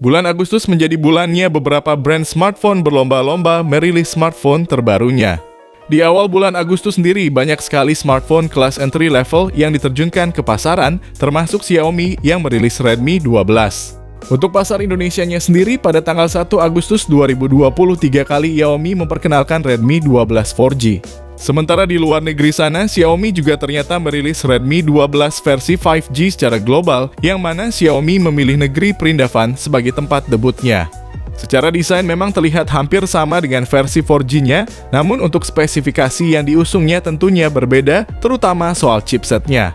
Bulan Agustus menjadi bulannya beberapa brand smartphone berlomba-lomba merilis smartphone terbarunya. Di awal bulan Agustus sendiri, banyak sekali smartphone kelas entry level yang diterjunkan ke pasaran, termasuk Xiaomi yang merilis Redmi 12. Untuk pasar Indonesianya sendiri, pada tanggal 1 Agustus 2023 kali Xiaomi memperkenalkan Redmi 12 4G. Sementara di luar negeri sana, Xiaomi juga ternyata merilis Redmi 12 versi 5G secara global, yang mana Xiaomi memilih negeri Perindavan sebagai tempat debutnya. Secara desain memang terlihat hampir sama dengan versi 4G-nya, namun untuk spesifikasi yang diusungnya tentunya berbeda, terutama soal chipsetnya.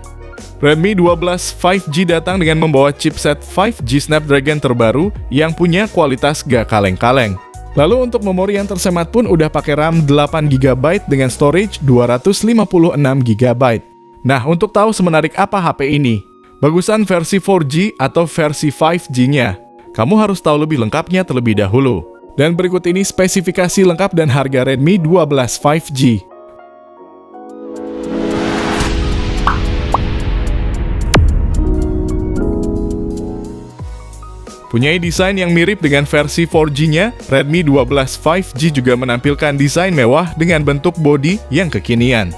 Redmi 12 5G datang dengan membawa chipset 5G Snapdragon terbaru yang punya kualitas gak kaleng-kaleng. Lalu untuk memori yang tersemat pun udah pakai RAM 8GB dengan storage 256GB. Nah, untuk tahu semenarik apa HP ini, bagusan versi 4G atau versi 5G-nya? Kamu harus tahu lebih lengkapnya terlebih dahulu. Dan berikut ini spesifikasi lengkap dan harga Redmi 12 5G. Punyai desain yang mirip dengan versi 4G-nya, Redmi 12 5G juga menampilkan desain mewah dengan bentuk bodi yang kekinian.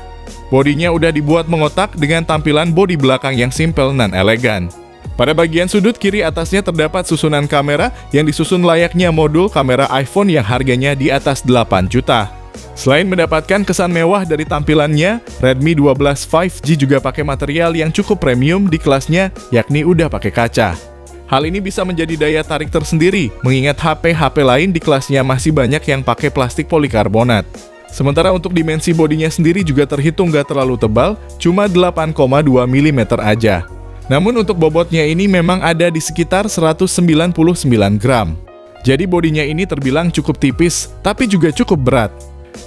Bodinya udah dibuat mengotak dengan tampilan bodi belakang yang simple dan elegan. Pada bagian sudut kiri atasnya terdapat susunan kamera yang disusun layaknya modul kamera iPhone yang harganya di atas 8 juta. Selain mendapatkan kesan mewah dari tampilannya, Redmi 12 5G juga pakai material yang cukup premium di kelasnya, yakni udah pakai kaca. Hal ini bisa menjadi daya tarik tersendiri, mengingat HP-HP lain di kelasnya masih banyak yang pakai plastik polikarbonat. Sementara untuk dimensi bodinya sendiri juga terhitung gak terlalu tebal, cuma 8,2 mm aja. Namun untuk bobotnya ini memang ada di sekitar 199 gram. Jadi bodinya ini terbilang cukup tipis, tapi juga cukup berat.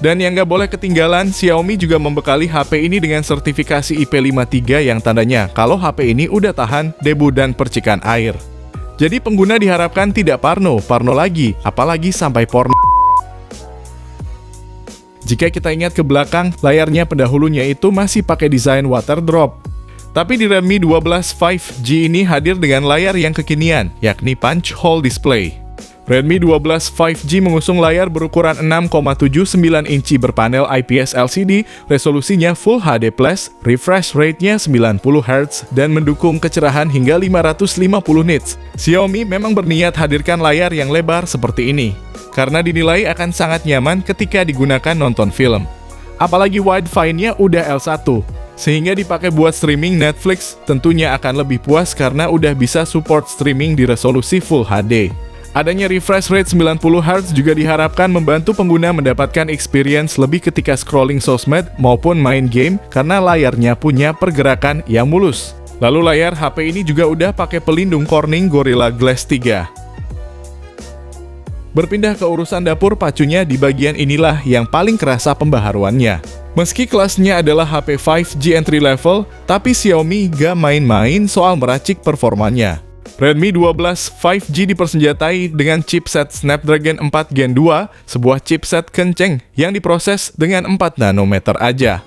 Dan yang gak boleh ketinggalan, Xiaomi juga membekali HP ini dengan sertifikasi IP53 yang tandanya kalau HP ini udah tahan debu dan percikan air. Jadi pengguna diharapkan tidak parno lagi, apalagi sampai porno. Jika kita ingat ke belakang, layarnya pendahulunya itu masih pakai desain water drop. Tapi di Redmi 12 5G ini hadir dengan layar yang kekinian, yakni punch hole display. Redmi 12 5G mengusung layar berukuran 6,79 inci berpanel IPS LCD, resolusinya Full HD+, refresh rate-nya 90 Hz, dan mendukung kecerahan hingga 550 nits. Xiaomi memang berniat hadirkan layar yang lebar seperti ini, karena dinilai akan sangat nyaman ketika digunakan nonton film. Apalagi Wi-Fi-nya udah L1, sehingga dipakai buat streaming Netflix tentunya akan lebih puas karena udah bisa support streaming di resolusi Full HD. Adanya refresh rate 90 Hz juga diharapkan membantu pengguna mendapatkan experience lebih ketika scrolling sosmed maupun main game karena layarnya punya pergerakan yang mulus. Lalu layar HP ini juga udah pakai pelindung Corning Gorilla Glass 3. Berpindah ke urusan dapur, pacunya di bagian inilah yang paling kerasa pembaharuannya. Meski kelasnya adalah HP 5G entry level, tapi Xiaomi gak main-main soal meracik performanya. Redmi 12 5G dipersenjatai dengan chipset Snapdragon 4 Gen 2, sebuah chipset kenceng yang diproses dengan 4 nanometer aja.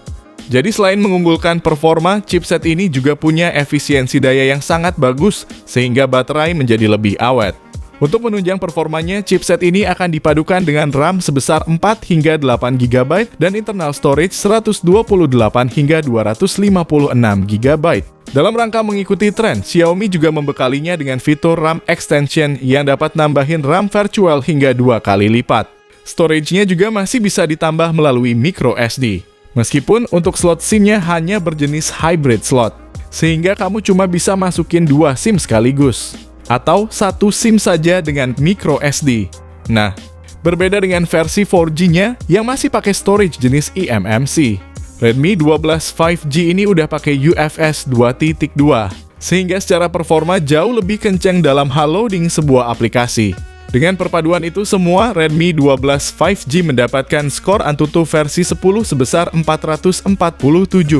Jadi selain mengunggulkan performa, chipset ini juga punya efisiensi daya yang sangat bagus, sehingga baterai menjadi lebih awet. Untuk menunjang performanya, chipset ini akan dipadukan dengan RAM sebesar 4 hingga 8 GB dan internal storage 128 hingga 256 GB. Dalam rangka mengikuti tren, Xiaomi juga membekalinya dengan fitur RAM extension yang dapat nambahin RAM virtual hingga 2 kali lipat. Storage-nya juga masih bisa ditambah melalui micro SD. Meskipun untuk slot SIM-nya hanya berjenis hybrid slot, sehingga kamu cuma bisa masukin 2 SIM sekaligus, atau 1 SIM saja dengan micro SD. Nah, berbeda dengan versi 4G-nya yang masih pakai storage jenis eMMC. Redmi 12 5G ini udah pakai UFS 2.2, sehingga secara performa jauh lebih kenceng dalam hal loading sebuah aplikasi. Dengan perpaduan itu semua, Redmi 12 5G mendapatkan skor Antutu versi 10 sebesar 447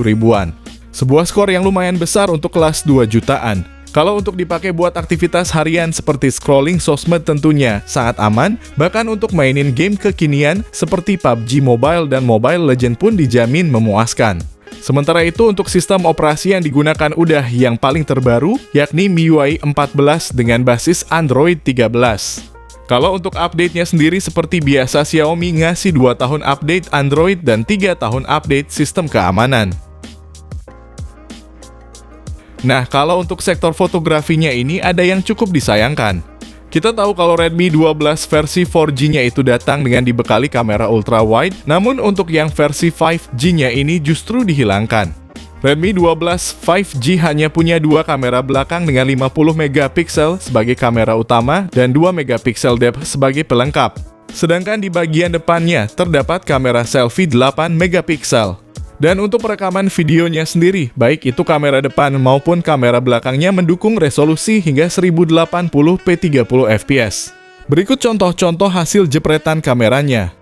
ribuan. Sebuah skor yang lumayan besar untuk kelas 2 jutaan. Kalau untuk dipakai buat aktivitas harian seperti scrolling sosmed tentunya sangat aman, bahkan untuk mainin game kekinian seperti PUBG Mobile dan Mobile Legends pun dijamin memuaskan. Sementara itu untuk sistem operasi yang digunakan udah yang paling terbaru, yakni MIUI 14 dengan basis Android 13. Kalau untuk update-nya sendiri seperti biasa Xiaomi ngasih 2 tahun update Android dan 3 tahun update sistem keamanan. Nah, kalau untuk sektor fotografinya ini ada yang cukup disayangkan. Kita tahu kalau Redmi 12 versi 4G-nya itu datang dengan dibekali kamera ultra wide, namun untuk yang versi 5G-nya ini justru dihilangkan. Redmi 12 5G hanya punya 2 kamera belakang dengan 50 megapiksel sebagai kamera utama dan 2 megapiksel depth sebagai pelengkap. Sedangkan di bagian depannya terdapat kamera selfie 8 megapiksel. Dan untuk perekaman videonya sendiri, baik itu kamera depan maupun kamera belakangnya mendukung resolusi hingga 1080p 30 fps. Berikut contoh-contoh hasil jepretan kameranya.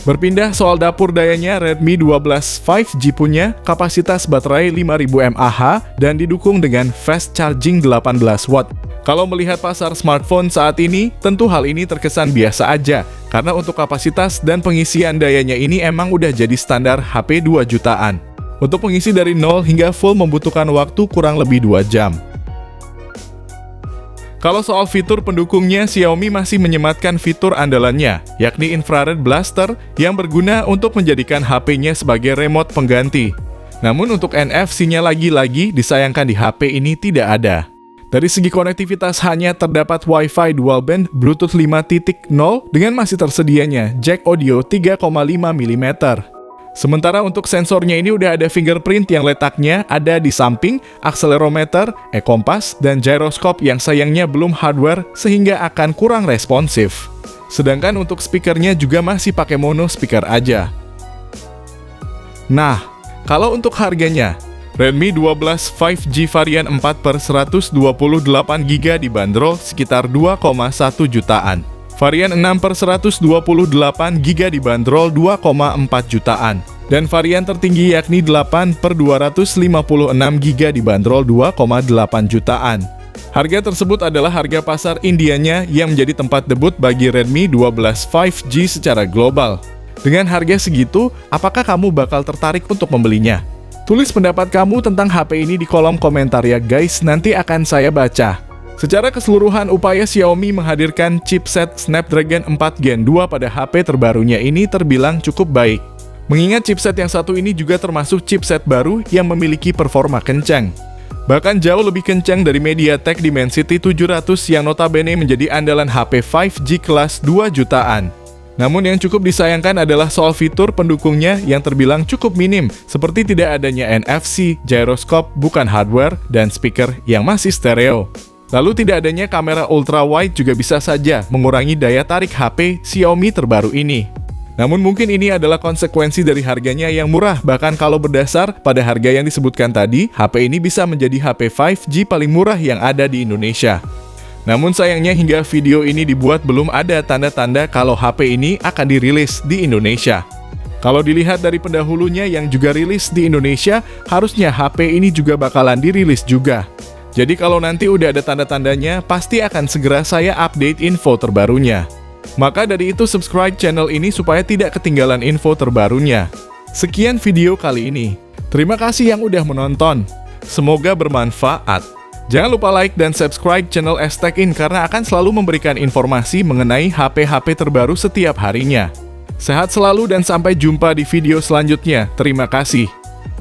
Berpindah soal dapur dayanya, Redmi 12 5G punya kapasitas baterai 5000 mAh dan didukung dengan fast charging 18 watt. Kalau melihat pasar smartphone saat ini, tentu hal ini terkesan biasa aja, karena untuk kapasitas dan pengisian dayanya ini emang udah jadi standar HP 2 jutaan. Untuk mengisi dari 0 hingga full membutuhkan waktu kurang lebih 2 jam. Kalau soal fitur pendukungnya, Xiaomi masih menyematkan fitur andalannya, yakni Infrared Blaster yang berguna untuk menjadikan HP-nya sebagai remote pengganti. Namun untuk NFC-nya lagi-lagi disayangkan di HP ini tidak ada. Dari segi konektivitas hanya terdapat Wi-Fi dual band Bluetooth 5.0 dengan masih tersedianya jack audio 3,5 mm. Sementara untuk sensornya ini udah ada fingerprint yang letaknya ada di samping, akselerometer, e-kompas, dan gyroscope yang sayangnya belum hardware sehingga akan kurang responsif. Sedangkan untuk speakernya juga masih pakai mono speaker aja. Nah, kalau untuk harganya, Redmi 12 5G varian 4/128GB dibanderol sekitar 2,1 jutaan. Varian 6/128GB dibanderol 2,4 jutaan. Dan varian tertinggi yakni 8/256GB dibanderol 2,8 jutaan. Harga tersebut adalah harga pasar Indianya yang menjadi tempat debut bagi Redmi 12 5G secara global. Dengan harga segitu, apakah kamu bakal tertarik untuk membelinya? Tulis pendapat kamu tentang HP ini di kolom komentar ya guys, nanti akan saya baca. Secara keseluruhan, upaya Xiaomi menghadirkan chipset Snapdragon 4 Gen 2 pada HP terbarunya ini terbilang cukup baik. Mengingat chipset yang satu ini juga termasuk chipset baru yang memiliki performa kencang. Bahkan jauh lebih kencang dari MediaTek Dimensity 700 yang notabene menjadi andalan HP 5G kelas 2 jutaan. Namun yang cukup disayangkan adalah soal fitur pendukungnya yang terbilang cukup minim, seperti tidak adanya NFC, gyroscope bukan hardware, dan speaker yang masih stereo. Lalu tidak adanya kamera ultra wide juga bisa saja mengurangi daya tarik HP Xiaomi terbaru ini. Namun mungkin ini adalah konsekuensi dari harganya yang murah, bahkan kalau berdasar pada harga yang disebutkan tadi, HP ini bisa menjadi HP 5G paling murah yang ada di Indonesia. Namun sayangnya hingga video ini dibuat belum ada tanda-tanda kalau HP ini akan dirilis di Indonesia. Kalau dilihat dari pendahulunya yang juga rilis di Indonesia, harusnya HP ini juga bakalan dirilis juga. Jadi kalau nanti udah ada tanda-tandanya, pasti akan segera saya update info terbarunya. Maka dari itu subscribe channel ini supaya tidak ketinggalan info terbarunya. Sekian video kali ini. Terima kasih yang udah menonton. Semoga bermanfaat. Jangan lupa like dan subscribe channel STechIn karena akan selalu memberikan informasi mengenai HP-HP terbaru setiap harinya. Sehat selalu dan sampai jumpa di video selanjutnya. Terima kasih.